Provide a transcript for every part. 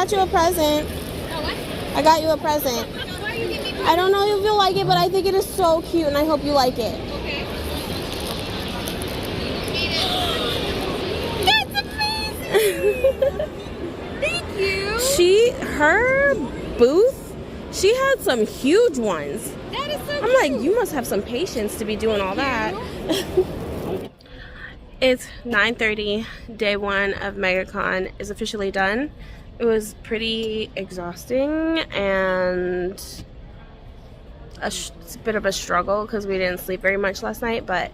got you a present. I got you a present. I don't know if you'll like it, but I think it is so cute, and I hope you like it. Okay. That's amazing! Thank you! Her booth, she had some huge ones. That is so I'm cute. like, you must have some patience to be doing all that. It's 9:30. Day one of Megacon is officially done. It was pretty exhausting and a bit of a struggle because we didn't sleep very much last night, but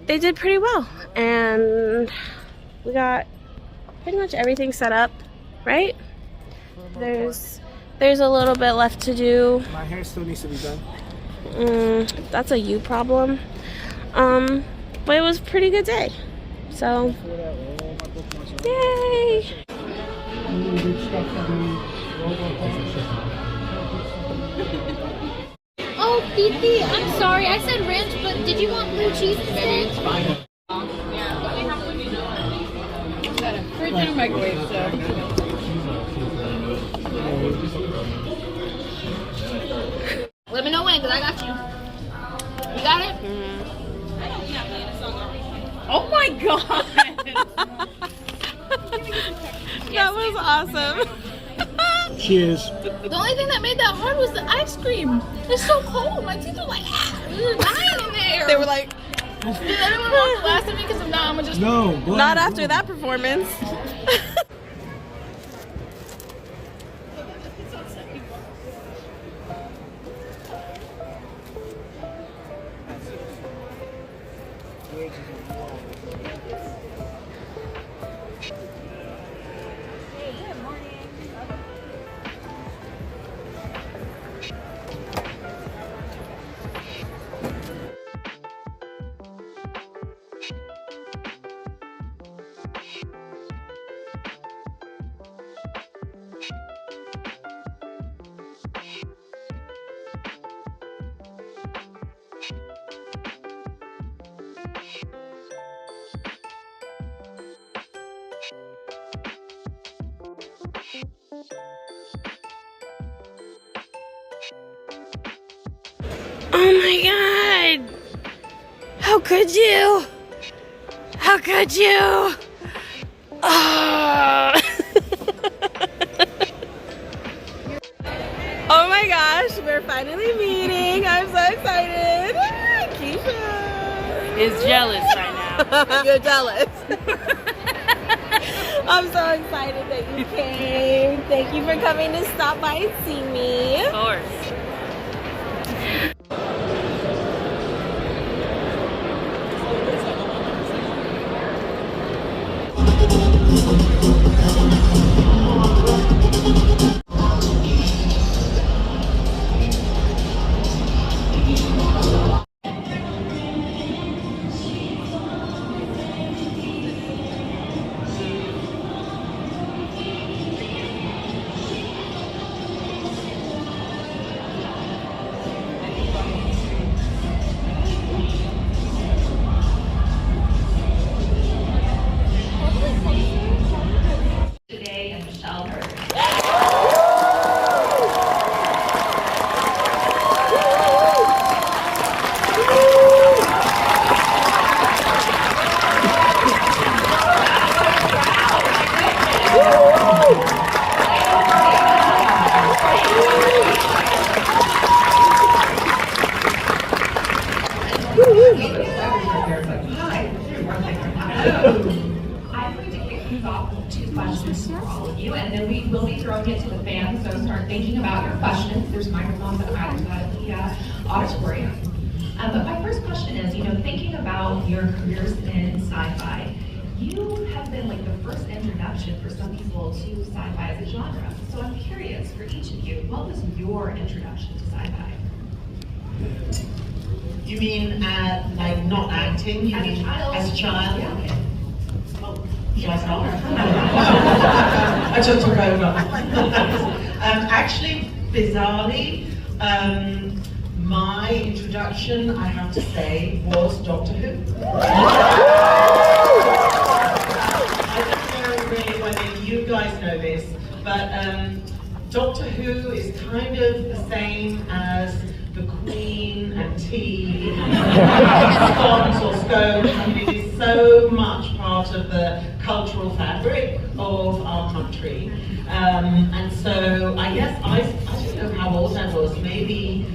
they did pretty well. And we got pretty much everything set up, right? There's a little bit left to do. My hair still needs to be done. That's a you problem. But it was a pretty good day. So, yay! Oh, Titi, I'm sorry. I said ranch, but did you want blue cheese instead? Maybe it's fine. Got a fridge and a microwave, so. Let me know when, because I got you. You got it? Oh my god! That was awesome. Cheers. The only thing that made that hard was the ice cream. It's so cold. My teeth are like, they're dying in there. They were like, did anyone want to last at me? Because if not, I'm going to just... No. not after that performance. Oh my god! How could you? How could you? Oh, oh my gosh, we're finally meeting. I'm so excited. Keisha is jealous right now. You're jealous. I'm so excited that you came. Thank you for coming to stop by and see me. Of course. I'm going to kick things off with 2 questions for all of you, and then we will be throwing it to the fans, so start thinking about your questions. There's microphones that are out of the auditorium. But my first question is, thinking about your careers in sci-fi, you have been like the first introduction for some people to sci-fi as a genre. So I'm curious, for each of you, what was your introduction to sci-fi? You mean like not acting? You mean as a child? Yeah. Oh, shall I start? I just took over. Actually, bizarrely, my introduction, I have to say, was Doctor Who. I don't know really whether you guys know this, But Doctor Who is kind of the same as the Queen and tea, scones or scones. I mean, it is so much part of the cultural fabric of our country. And so I guess I don't know how old I was, maybe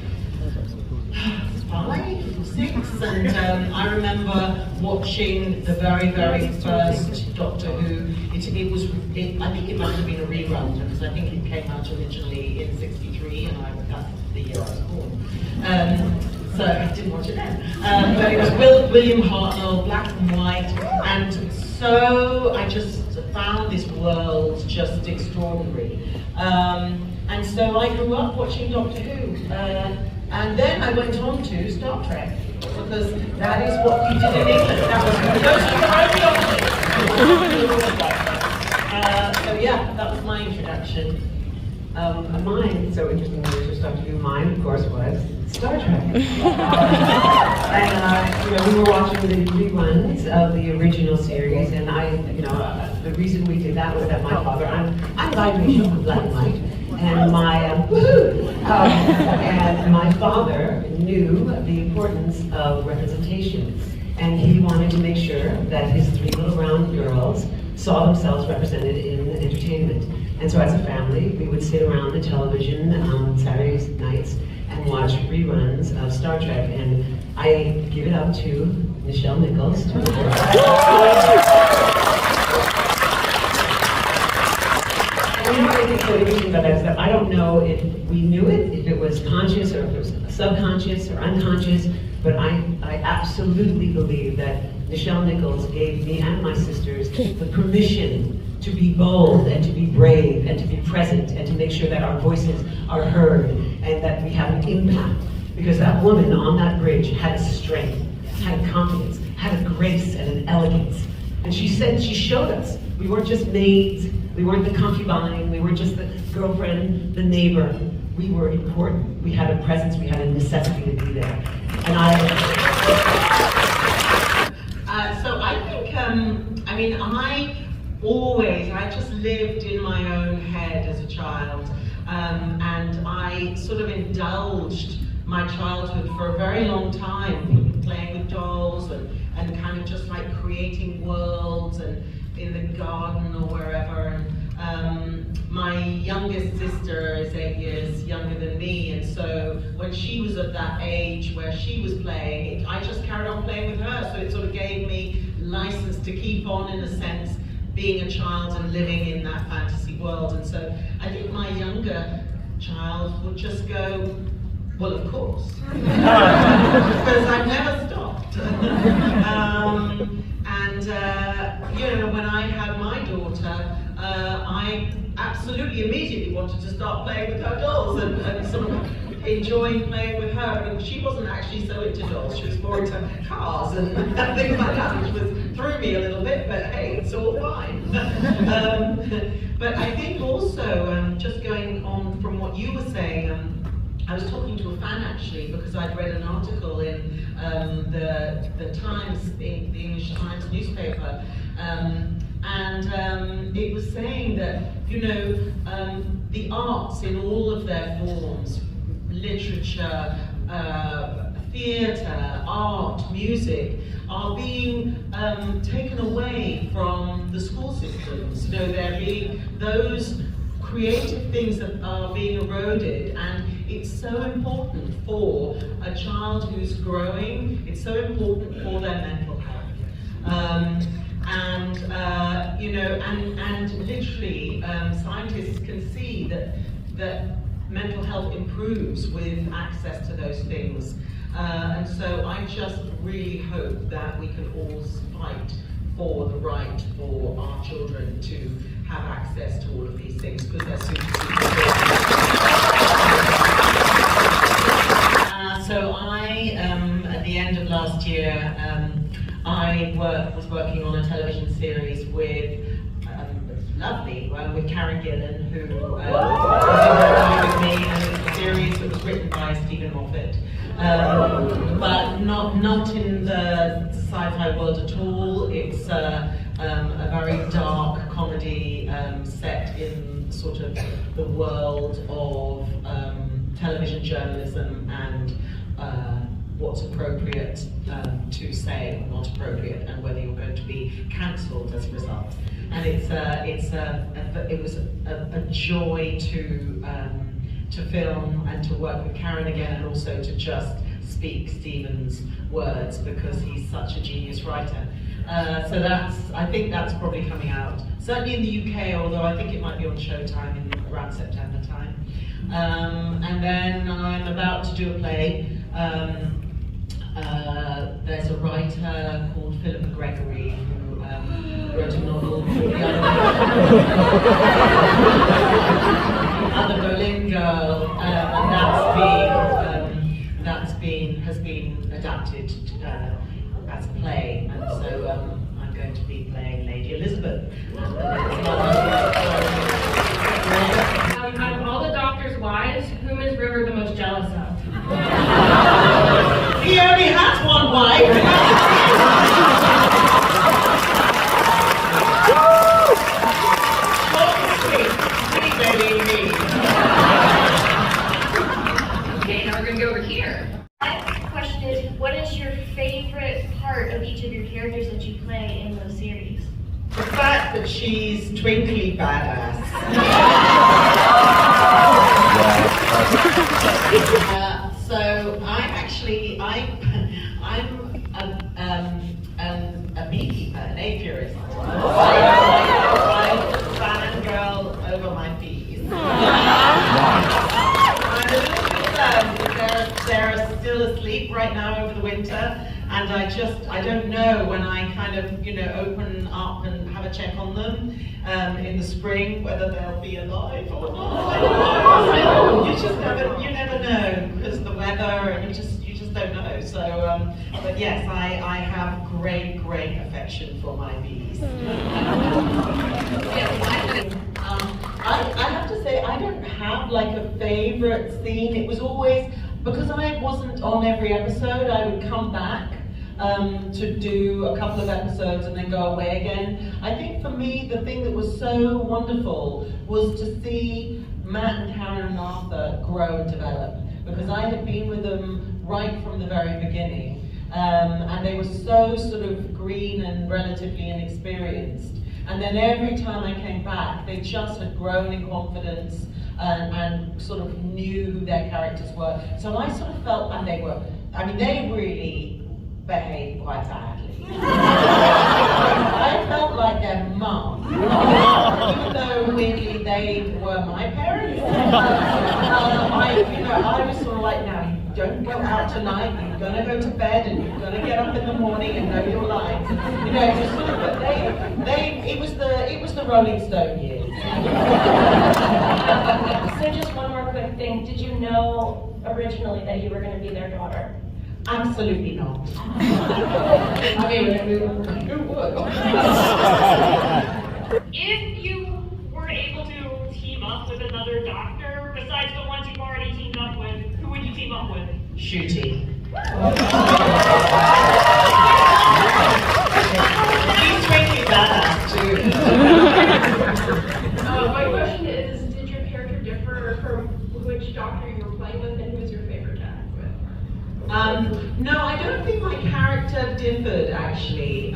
5 or 6, and I remember watching the very, very first Doctor Who. I think it must have been a rerun, because I think it came out originally in '63, and that's the year I was born. So I didn't watch it then. But it was William Hartnell, black and white, and so I just found this world just extraordinary. And so I grew up watching Doctor Who. And then I went on to Star Trek, because that is what you did in England. That was those were the only so yeah, that was my introduction. Mine, so interesting that you Doctor Who. Mine, of course, was Star Trek. And we were watching the reruns of the original series, and the reason we did that was that my father, I'm biracial, I'm black and white. And my father knew the importance of representation, and he wanted to make sure that his 3 little brown girls saw themselves represented in entertainment. And so as a family, we would sit around the television on Saturday nights and watch reruns of Star Trek, and I give it up to Nichelle Nichols. I think so interesting about that is that I don't know if we knew it, if it was conscious or if it was subconscious or unconscious, but I absolutely believe that Nichelle Nichols gave me and my sisters the permission to be bold and to be brave and to be present and to make sure that our voices are heard and that we have an impact. Because that woman on that bridge had a strength, had a confidence, had a grace and an elegance. And she showed us, we weren't just maids, we weren't the concubine, we weren't just the girlfriend, the neighbor. We were important. We had a presence, we had a necessity to be there. And so I think, I just lived in my own head as a child, and I sort of indulged my childhood for a very long time, playing with dolls and kind of just like creating worlds and in the garden or wherever. My youngest sister is 8 years younger than me, and so when she was at that age where she was playing, I just carried on playing with her, so it sort of gave me license to keep on, in a sense, being a child and living in that fantasy world. And so I think my younger child would just go, well, of course, because I've never stopped. When I had my daughter, I absolutely immediately wanted to start playing with her dolls and sort of enjoying playing with her. And she wasn't actually so into dolls, she was more into cars and things like that, which threw me a little bit, but hey, it's all fine. But I think also, just going on from what you were saying, I was talking to a fan actually, because I'd read an article in the Times, the English Times newspaper, and it was saying that, the arts in all of their forms, literature, theatre, art, music, are being taken away from the school systems. They're being, those creative things that are being eroded, and it's so important for a child who's growing, it's so important for their mental health. And literally, scientists can see that mental health improves with access to those things. And so I just really hope that we can all fight for the right for our children to have access to all of these things, because they're super important. So I, at the end of last year, I was working on a television series with, lovely, with Karen Gillan, who was with me, and it was a series that was written by Stephen Moffat. But not in the sci-fi world at all. It's a very dark comedy set in sort of the world of television journalism and what's appropriate to say or not appropriate, and whether you're going to be cancelled as a result. And it was a joy to film and to work with Karen again, and also to just speak Stephen's words, because he's such a genius writer. So I think that's probably coming out, certainly in the UK, although I think it might be on Showtime in around September time. And then I'm about to do a play. There's a writer called Philip Gregory who wrote a novel called The Other Berlin Girl, and has been adapted as a play, and so I'm going to be playing Lady Elizabeth. Out of all the doctor's wives, whom is River the most jealous of? He only has one wife. Okay, now we're gonna go over here. My question is, what is your favorite part of each of your characters that you play in those series? The fact that she's twinkly badass. So I'm a beekeeper, an apiarist. I fangirl over my bees. They're still asleep right now over the winter, and I don't know when I kind of, open up and have a check on them in the spring, whether they'll be alive or not. You never know, because the weather, and you just don't know. So, but yes, I have great affection for my bees. I have to say, I don't have like a favorite scene. It was always, because I wasn't on every episode, I would come back to do a couple of episodes and then go away again. I think for me, the thing that was so wonderful was to see Matt and Karen and Arthur grow and develop, because I had been with them right from the very beginning, and they were so sort of green and relatively inexperienced. And then every time I came back, they just had grown in confidence and sort of knew who their characters were. So I sort of felt, and they really behaved quite badly. I felt like their mum, even though weirdly they were my parents. I was sort of like, now you don't go out tonight, you're gonna go to bed and you're gonna get up in the morning and know your lines. It was sort of, but it was the Rolling Stone years. So just one more quick thing. Did you know originally that you were going to be their daughter? Absolutely not. If you were able to team up with another doctor, besides the ones you've already teamed up with, who would you team up with? Shooty. He's twinkly badass too. My question is, did your character differ from which doctor you were playing with, and who was your favorite to act with? No, I don't think my character differed actually.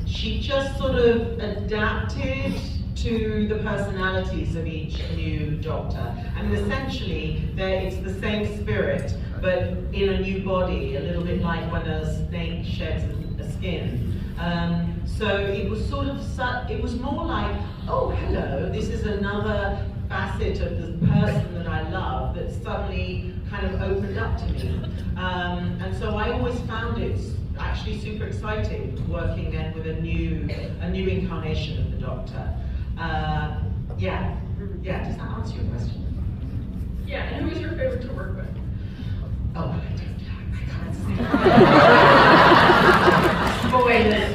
She just sort of adapted to the personalities of each new doctor. I mean, essentially, it's the same spirit, but in a new body, a little bit like when a snake sheds a skin. So it was sort of, it was more like, oh, hello, this is another facet of the person that I love that suddenly kind of opened up to me. And so I always found it actually super exciting working then with a new incarnation of the Doctor. Yeah, does that answer your question? Yeah, and who was your favorite to work with? Oh, I can't say. Spoilers.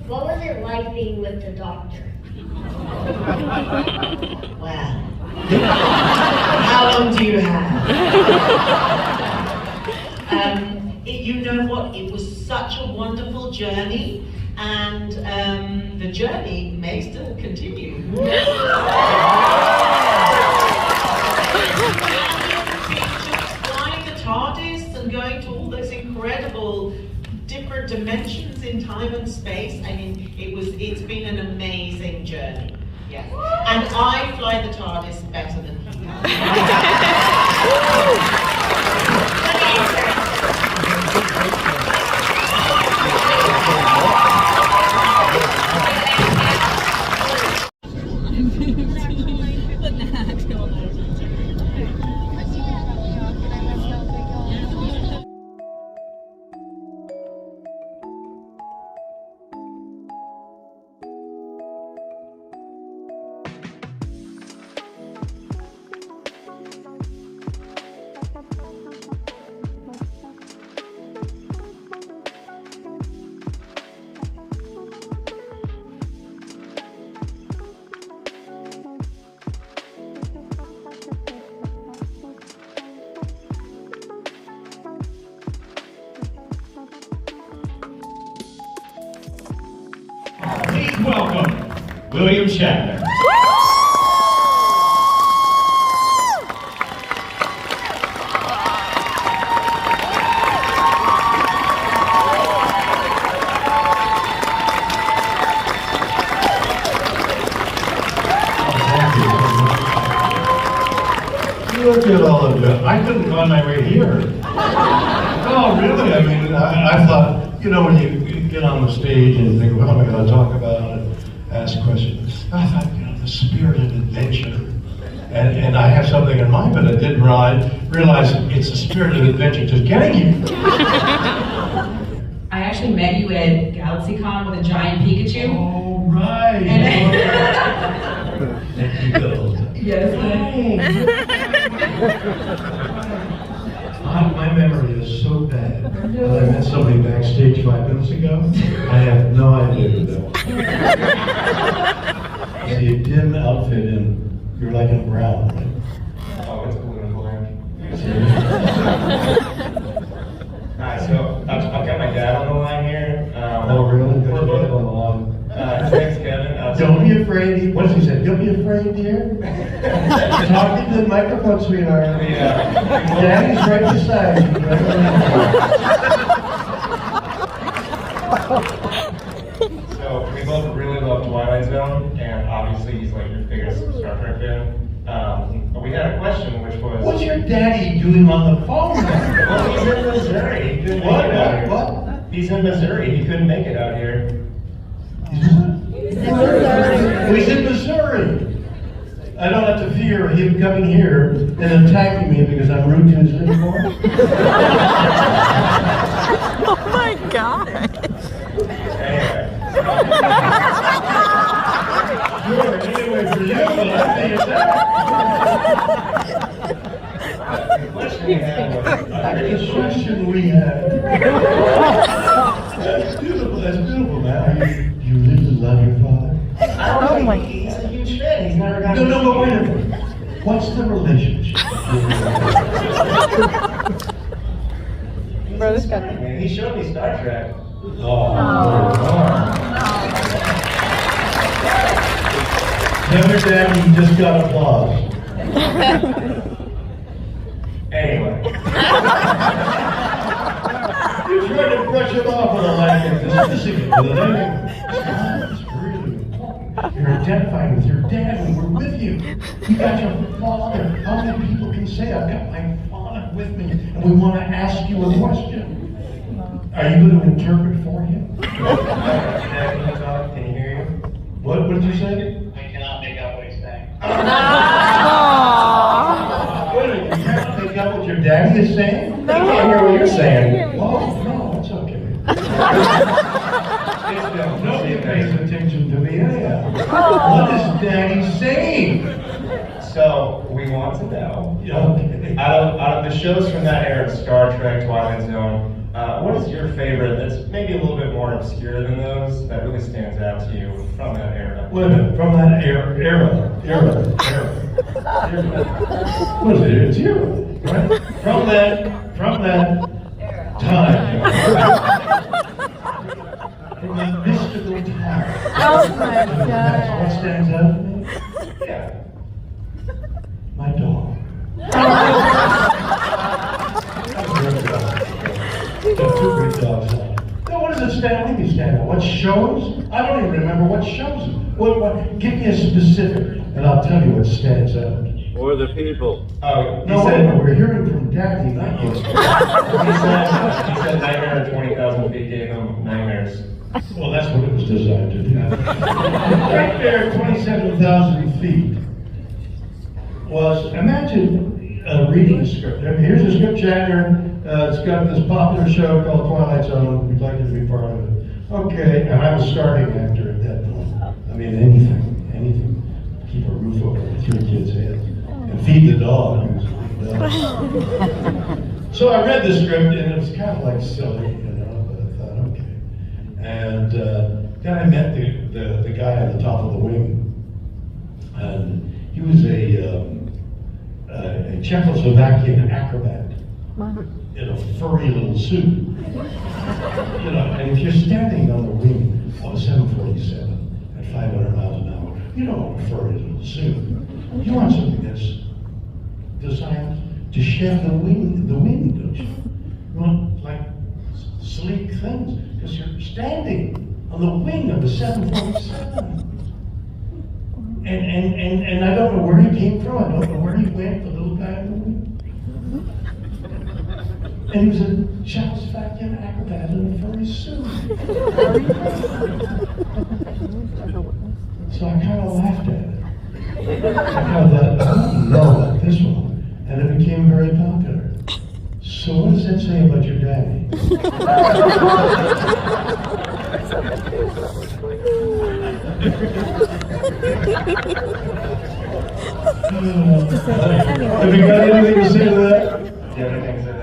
What was it like being with the doctor? Well, how long do you have? You know what? It was such such a wonderful journey, and the journey may still continue. Flying the TARDIS and going to all those incredible different dimensions in time and space. I mean, it's been an amazing journey. Yes. And I fly the TARDIS better than he Please welcome William Shatner. Look at all of you. I couldn't find my way here. Oh, really? I mean, I thought, you know, when you get on the stage and you think, what am I going to talk about and ask questions? I thought, you know, the spirit of adventure. And I have something in mind, but I didn't realize it's the spirit of adventure just getting you. I actually met you at GalaxyCon with a giant Pikachu. Oh, right. Yes. My memory is so bad that I met somebody backstage 5 minutes ago. I have no idea who that was. I see a dim outfit and you're like in brown, right? Oh, it's blue and black. Alright, so I've got my dad on the line here. Oh, really? Got your dad on the line. His name's Kevin. Don't be afraid. What does he say? Don't be afraid, dear. Talk into the microphone, sweetheart. Yeah. Daddy's right beside you. So we both really love Twilight Zone, and obviously he's like your biggest Star Trek fan. But we had a question, which was... What's your daddy doing on the phone? Well, he's in Missouri. He couldn't make it out here. What? He's in Missouri. He couldn't make it out here. He's in Missouri. I don't have to fear him coming here and attacking me because I'm rude to his anymore. Oh my god. Anyway, for you, but I think it's that. The question we had was... The question we had. That's beautiful, man. You live to love your father? Oh my God. He's a huge fan. He's never got... No, but wait a minute. What's the relationship? He showed me Star Trek. Tell your dad you just got applause. Anyway. You're trying to brush it off with a lack of dismissing it with a name. It's really important. You're identifying with your dad and we're with you. You got your father. How many people can say, I've got my father with me and we want to ask you a question? Are you going to interpret for him? Dad, can you talk? Can you hear you? What did you say? I cannot make out what he's saying. Wait a minute, you can't make out what your daddy is saying? I can't hear what you're saying. Oh, no, it's okay. Nobody pays attention to me anyhow. What is daddy saying? So, we want to know, Okay. out of the shows from that era, Star Trek, Twilight Zone, what is your favorite that's maybe a little bit more obscure than those that really stands out to you from that era? Wait a minute, from that era. What is it? It's era, right? From that time. from that mystical tower. Oh my That's God. what stands out to me? Yeah. My dog. Got two great dogs now. Now, what does it stand? What do you stand on? What shows? I don't even remember what shows. What? Give me a specific, and I'll tell you what stands out. Or the people. Oh, No, wait a minute. We're hearing from Daddy, not you. he said Nightmare at 20,000 feet gave him nightmares. Well, that's what it was designed to do. Right there, 27,000 feet, was, imagine reading a script. Here's a script, Shatner. It's got this popular show called Twilight Zone. We'd like you to be part of it. Okay, and I was starting actor at that point. I mean, anything. Keep a roof over 3 kids' heads and feed the dog. So I read the script, and it was kind of like silly, but I thought, okay. And then I met the guy on the top of the wing, and he was a Czechoslovakian acrobat in a furry little suit. And if you're standing on the wing of a 747 at 500 miles an hour, you don't want a furry little suit. You want something that's designed to shed the wind, don't you? You want like sleek things, because you're standing on the wing of the 747. And I don't know where he came from. I don't know where he went, the little guy on the wing. And he was a Czechoslovakian acrobat in a furry suit. So I kind of laughed at it. I kind of thought, I don't know about this one. And it became very popular. So what does that say about your daddy? Have you got anything to say to that? Do you have anything to say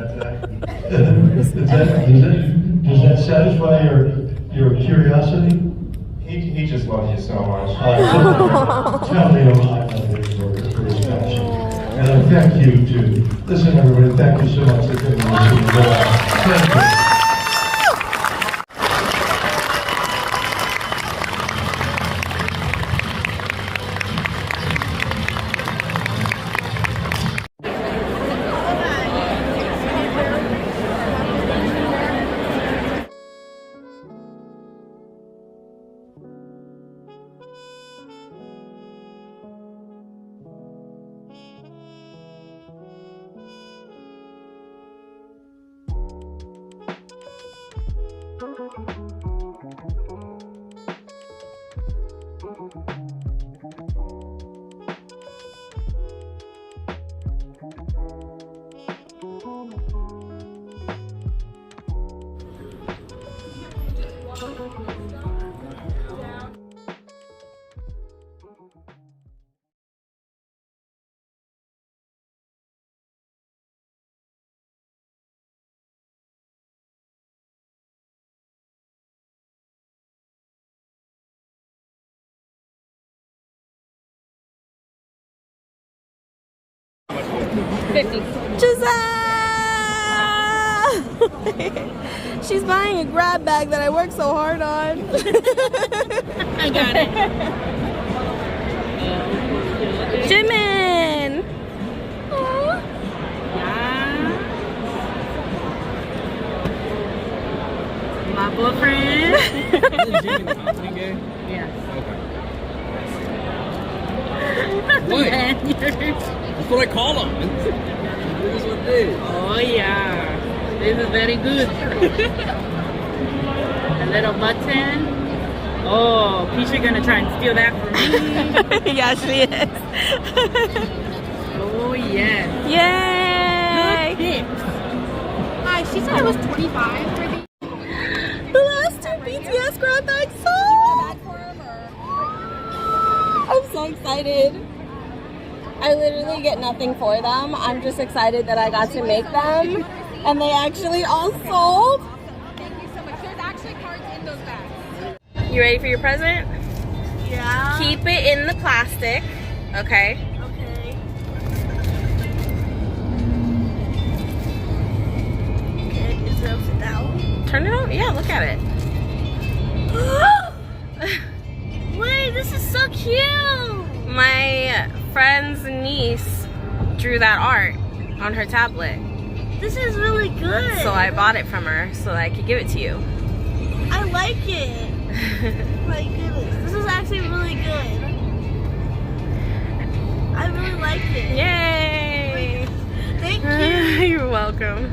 to that today? Does that satisfy your curiosity? He just loves you so much. Tell me I love you for his passion. And I thank you too. Listen, everybody, thank you so much for coming to see me. Thank you. Giselle! She's buying a grab bag that I worked so hard on. I got it. Jimin! My boyfriend. Yeah. What? That's what I call them. This is what it is. Oh yeah. This is very good. A little button. Oh, Peachy gonna try and steal that from me. Yeah, she is. Oh yeah. Yay! Good tips. Hi, she said I was 25 for the... The last 2 BTS grab bags sold! I'm so excited. I literally get nothing for them. I'm just excited that I got to make them. And they actually all sold. Thank you so much. There's actually cards in those bags. You ready for your present? Yeah. Keep it in the plastic, okay? Okay. Is it upside down? Turn it on? Yeah, look at it. Wait, this is so cute! My friend's niece drew that art on her tablet. This is really good. So I bought it from her so that I could give it to you. I like it. My goodness. This is actually really good. I really like it. Yay! Thank you. You're welcome.